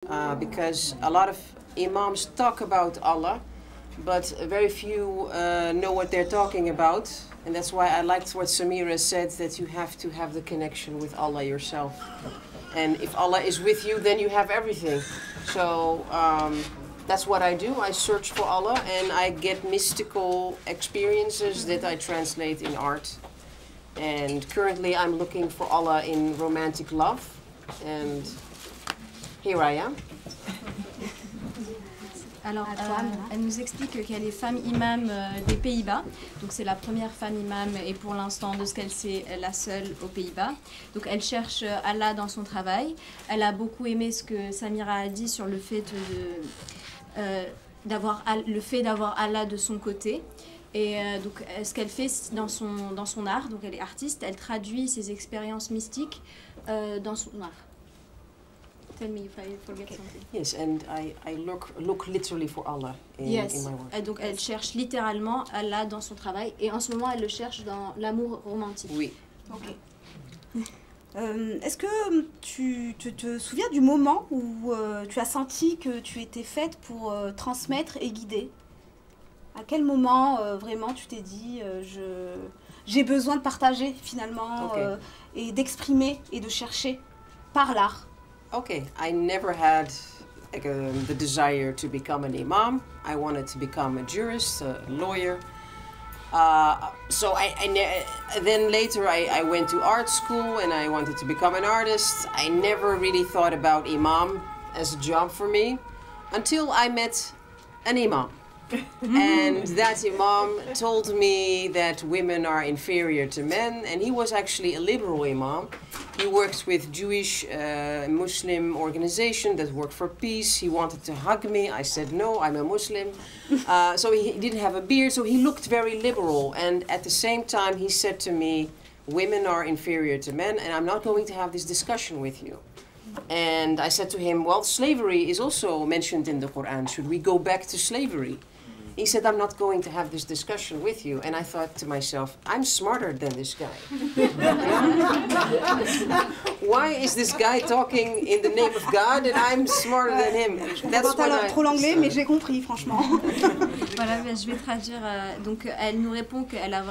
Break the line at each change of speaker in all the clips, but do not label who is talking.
Because a lot of imams talk about Allah, but very few know what they're talking about. And that's why I liked what Samira said, that you have to have the connection with Allah yourself. And if Allah is with you, then you have everything. So that's what I do. I search for Allah and I get mystical experiences that I translate in art. And currently I'm looking for Allah in romantic love. And here I am.
Alors, elle nous explique qu'elle est femme imam des Pays-Bas. Donc, c'est la première femme imam et pour l'instant, de ce qu'elle sait, la seule aux Pays-Bas. Donc, elle cherche Allah dans son travail. Elle a beaucoup aimé ce que Samira a dit sur le fait d'avoir Allah de son côté. Et donc, ce qu'elle fait dans son art, donc elle est artiste, elle traduit ses expériences mystiques dans son art. Tell me if I forget something.
Yes, and I look literally for Allah in my work.
Et donc elle cherche littéralement Allah dans son travail et en ce moment elle le cherche dans l'amour romantique.
Oui.
Ok. Est-ce que tu te souviens du moment où tu as senti que tu étais faite pour transmettre et guider? À quel moment vraiment tu t'es dit j'ai besoin de partager finalement et d'exprimer et de chercher par l'art?
Okay, I never had the desire to become an imam. I wanted to become a jurist, a lawyer. So then later I went to art school and I wanted to become an artist. I never really thought about imam as a job for me until I met an imam. And that imam told me that women are inferior to men, and he was actually a liberal imam. He works with Jewish Muslim organization that work for peace. He wanted to hug me. I said no, I'm a Muslim. So he didn't have a beard, so he looked very liberal. And at the same time he said to me, women are inferior to men, and I'm not going to have this discussion with you. And I said to him, well, slavery is also mentioned in the Quran. Should we go back to slavery? He said, I'm not going to have this discussion with you. And I thought to myself, I'm smarter than this guy. Why is this guy talking in the name of God and I'm smarter than him?
That's pas trop l'anglais, mais j'ai compris, franchement.
Voilà, je vais traduire. Donc, elle nous répond qu'elle a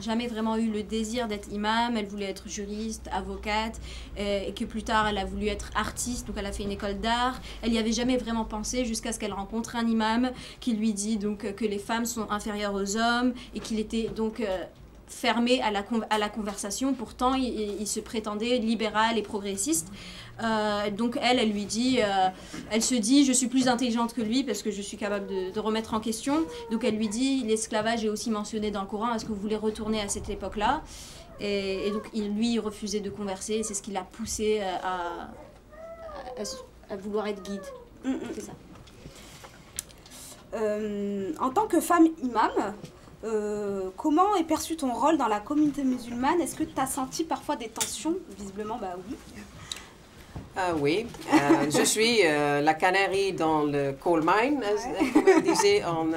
jamais vraiment eu le désir d'être imam, elle voulait être juriste, avocate, et que plus tard elle a voulu être artiste, donc elle a fait une école d'art. Elle n'y avait jamais vraiment pensé jusqu'à ce qu'elle rencontre un imam qui lui dit donc que les femmes sont inférieures aux hommes et qu'il était donc fermé à la conversation. Pourtant il se prétendait libéral et progressiste. Donc elle lui dit, elle se dit je suis plus intelligente que lui parce que je suis capable de remettre en question. Donc elle lui dit l'esclavage est aussi mentionné dans le Coran, est-ce que vous voulez retourner à cette époque-là? Et donc il refusait de converser, c'est ce qui l'a poussé à vouloir être guide. C'est ça.
En tant que femme imam, comment est perçu ton rôle dans la communauté musulmane? Est-ce que tu as senti parfois des tensions? Visiblement, bah oui.
Oui, je suis la canarie dans le coal mine, comme on disait en...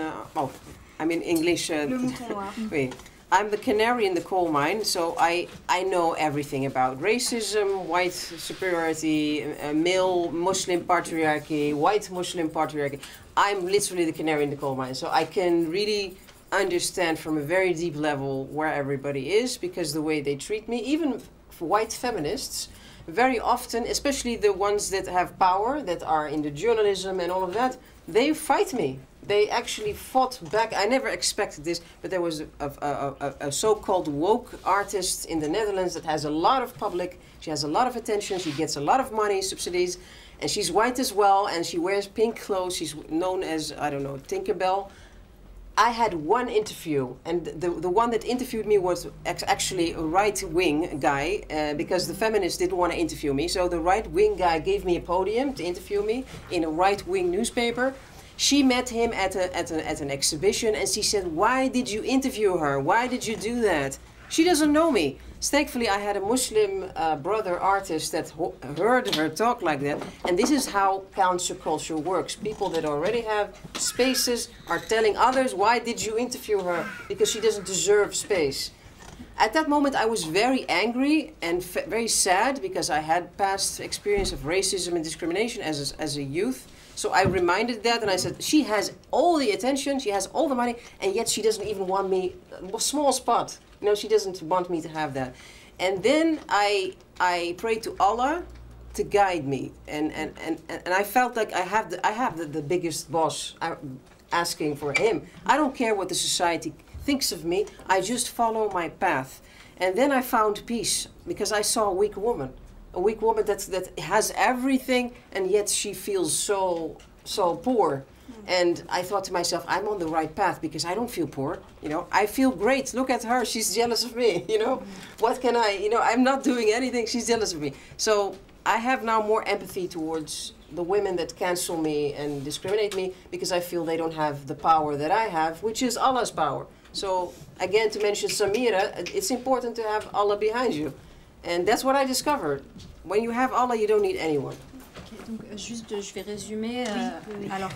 I'm in English.
Le mouton noir.
Oui. I'm the canary in the coal mine, so I know everything about racism, white superiority, male Muslim patriarchy, white Muslim patriarchy. I'm literally the canary in the coal mine, so I can really understand from a very deep level where everybody is, because the way they treat me, even for white feminists, very often, especially the ones that have power, that are in the journalism and all of that, they fight me. They actually fought back. I never expected this, but there was a so-called woke artist in the Netherlands that has a lot of public, she has a lot of attention, she gets a lot of money, subsidies, and she's white as well, and she wears pink clothes, she's known as, I don't know, Tinkerbell. I had one interview, and the one that interviewed me was actually a right-wing guy, because the feminists didn't want to interview me. So the right-wing guy gave me a podium to interview me in a right-wing newspaper. She met him at an exhibition, and she said, "Why did you interview her? Why did you do that?" She doesn't know me. Thankfully, I had a Muslim brother artist that heard her talk like that. And this is how counterculture works. People that already have spaces are telling others, why did you interview her? Because she doesn't deserve space. at that moment I was very angry and very sad because I had past experience of racism and discrimination as a youth. So I reminded that and I said, she has all the attention, she has all the money, and yet she doesn't even want me, a small spot. You know, she doesn't want me to have that. And then I prayed to Allah to guide me. And I felt like I have the biggest boss asking for him. I don't care what the society thinks of me, I just follow my path. And then I found peace because I saw a weak woman that has everything and yet she feels so poor. And I thought to myself, I'm on the right path because I don't feel poor, you know. I feel great. Look at her, she's jealous of me, you know. What can I, you know, I'm not doing anything, she's jealous of me. So I have now more empathy towards the women that cancel me and discriminate me because I feel they don't have the power that I have, which is Allah's power. So again, to mention Samira, it's important to have Allah behind you. And that's what I discovered. When you have Allah, you don't need anyone.
Okay, donc, juste, je vais résumer. Alors,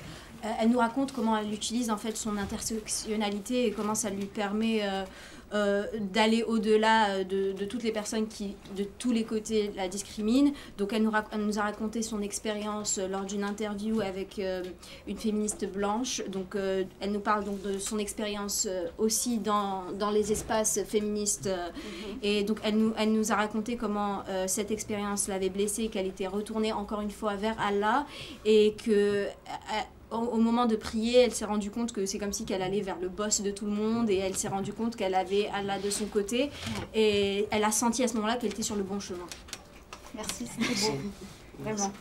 elle nous raconte comment elle utilise en fait son intersectionnalité et comment ça lui permet d'aller au-delà de toutes les personnes qui, de tous les côtés, la discriminent. Donc elle nous a raconté son expérience lors d'une interview avec une féministe blanche. Donc elle nous parle donc de son expérience aussi dans les espaces féministes. Et donc elle nous a raconté comment cette expérience l'avait blessée, qu'elle était retournée encore une fois vers Allah et que... Au moment de prier, elle s'est rendue compte que c'est comme si qu'elle allait vers le boss de tout le monde et elle s'est rendue compte qu'elle avait Allah de son côté et elle a senti à ce moment-là qu'elle était sur le bon chemin.
Merci, c'était beau. Vraiment.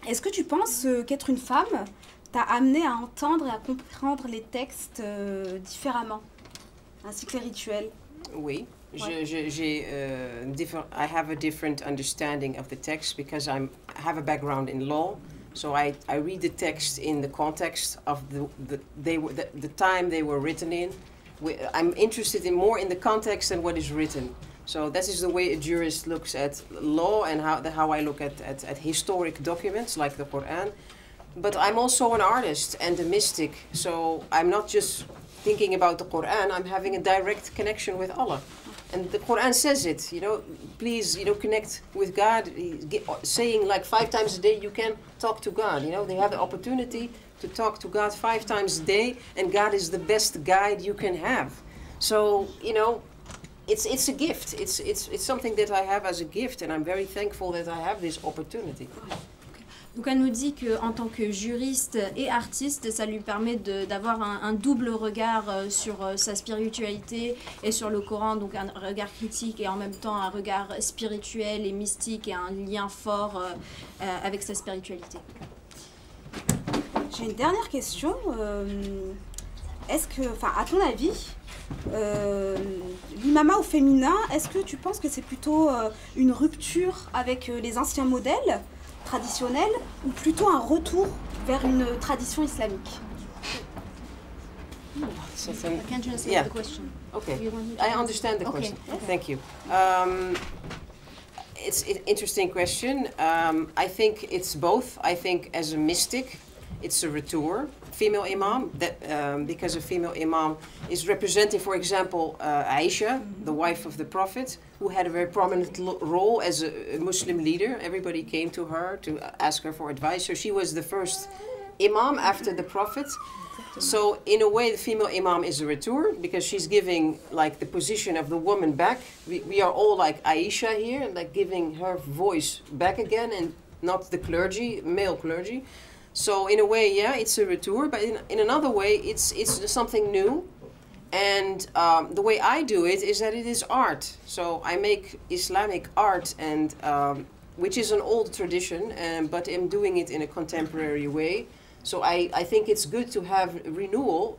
Est-ce que tu penses qu'être une femme t'a amené à entendre et à comprendre les textes différemment, ainsi que les rituels?
Oui.
Ouais.
I have a different understanding of the text because I have a background in law. So I read the text in the context of the time they were written in. I'm interested more in the context than what is written. So that is the way a jurist looks at law and how I look at historic documents like the Quran. But I'm also an artist and a mystic. So I'm not just thinking about the Quran, I'm having a direct connection with Allah. And the Quran says it, you know, please, you know, connect with God, saying like 5 times a day you can talk to God, you know, they have the opportunity to talk to God 5 times a day and God is the best guide you can have. So, you know, it's a gift, it's something that I have as a gift and I'm very thankful that I have this opportunity.
Donc elle nous dit qu'en tant que juriste et artiste, ça lui permet d'avoir un double regard sur sa spiritualité et sur le Coran, donc un regard critique et en même temps un regard spirituel et mystique et un lien fort avec sa spiritualité.
J'ai une dernière question. Est-ce que, enfin, à ton avis, l'imama au féminin, est-ce que tu penses que c'est plutôt une rupture avec les anciens modèles traditionnel ou plutôt un retour vers une tradition islamique?
Can you answer the question?
Okay, I understand the question.
Okay.
Thank you. It's an interesting question. I think it's both. I think as a mystic, it's a retour. Female imam, that because a female imam is representing, for example, Aisha, the wife of the Prophet, who had a very prominent role as a Muslim leader. Everybody came to her to ask her for advice. So she was the first imam after the Prophet. So in a way, the female imam is a retour because she's giving like the position of the woman back. We are all like Aisha here, like giving her voice back again and not the clergy, male clergy. So in a way, yeah, it's a retour, but in another way, it's something new. And the way I do it is that it is art. So I make Islamic art, and which is an old tradition, but I'm doing it in a contemporary way. So I think it's good to have renewal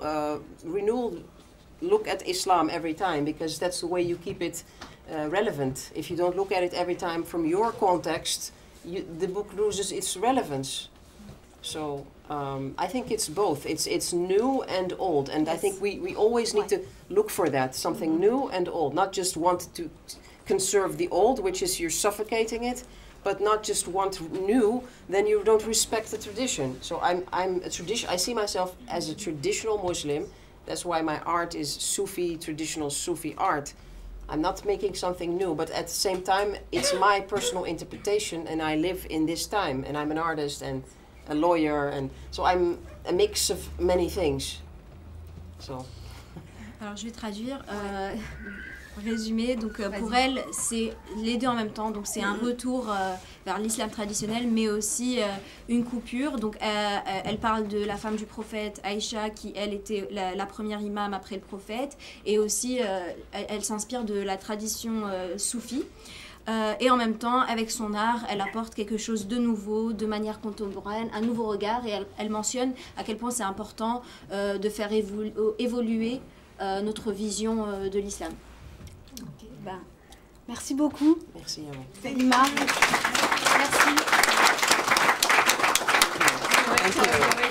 look at Islam every time, because that's the way you keep it relevant. If you don't look at it every time from your context, the book loses its relevance. So I think it's both. It's new and old, and yes. I think we always need to look for that, something new and old. Not just want to conserve the old, which is you're suffocating it, but not just want new, then you don't respect the tradition. So I'm a tradition. I see myself as a traditional Muslim, That's why my art is Sufi, traditional Sufi art. I'm not making something new, but at the same time, it's my personal interpretation, and I live in this time, and I'm an artist and a lawyer, and so I'm a mix of many things. So.
Alors je vais traduire. Résumé, donc pour elle, c'est les deux en même temps, donc c'est un retour vers l'islam traditionnel, mais aussi une coupure. Donc elle parle de la femme du prophète, Aïcha, qui elle était la première imam après le prophète, et aussi elle s'inspire de la tradition soufie. Et en même temps, avec son art, elle apporte quelque chose de nouveau, de manière contemporaine, un nouveau regard, et elle mentionne à quel point c'est important de faire évoluer notre vision de l'islam.
Okay, ben, merci beaucoup.
Merci à vous.
Salima. Merci.
Thank you.